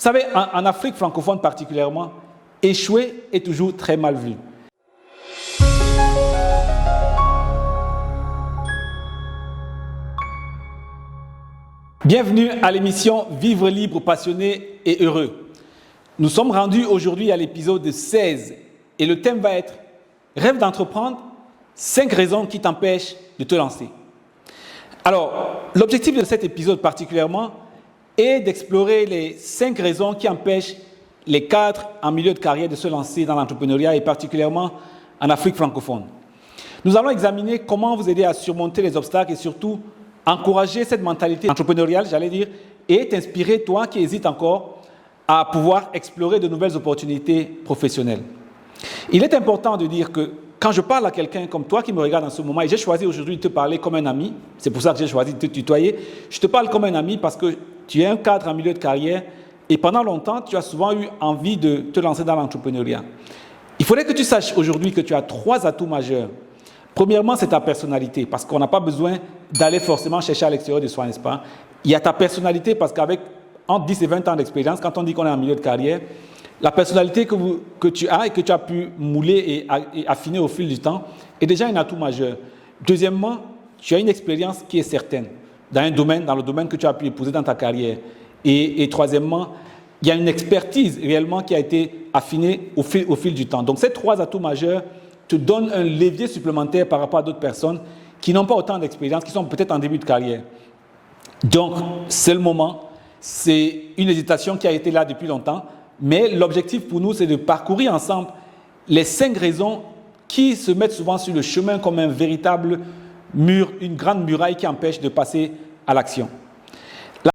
Vous savez, en Afrique francophone particulièrement, échouer est toujours très mal vu. Bienvenue à l'émission Vivre libre, passionné et heureux. Nous sommes rendus aujourd'hui à l'épisode 16 et le thème va être « Rêve d'entreprendre, 5 raisons qui t'empêchent de te lancer ». Alors, l'objectif de cet épisode particulièrement est d'explorer les 5 raisons qui empêchent les cadres en milieu de carrière de se lancer dans l'entrepreneuriat et particulièrement en Afrique francophone. Nous allons examiner comment vous aider à surmonter les obstacles et surtout encourager cette mentalité entrepreneuriale, et t'inspirer, toi qui hésites encore, à pouvoir explorer de nouvelles opportunités professionnelles. Il est important de dire que quand je parle à quelqu'un comme toi qui me regarde en ce moment, et j'ai choisi aujourd'hui de te parler comme un ami, c'est pour ça que j'ai choisi de te tutoyer, je te parle comme un ami parce que tu es un cadre en milieu de carrière et pendant longtemps, tu as souvent eu envie de te lancer dans l'entrepreneuriat. Il faudrait que tu saches aujourd'hui que tu as 3 atouts majeurs. Premièrement, c'est ta personnalité, parce qu'on n'a pas besoin d'aller forcément chercher à l'extérieur de soi, n'est-ce pas? Il y a ta personnalité, parce qu'avec entre 10 et 20 ans d'expérience, quand on dit qu'on est en milieu de carrière, la personnalité que tu as et que tu as pu mouler et affiner au fil du temps est déjà un atout majeur. Deuxièmement, tu as une expérience qui est certaine dans le domaine que tu as pu épouser dans ta carrière. Et troisièmement, il y a une expertise réellement qui a été affinée au fil du temps. Donc ces 3 atouts majeurs te donnent un levier supplémentaire par rapport à d'autres personnes qui n'ont pas autant d'expérience, qui sont peut-être en début de carrière. Donc, c'est le moment. C'est une hésitation qui a été là depuis longtemps. Mais l'objectif pour nous, c'est de parcourir ensemble les 5 raisons qui se mettent souvent sur le chemin comme un véritable mur, une grande muraille qui empêche de passer à l'action.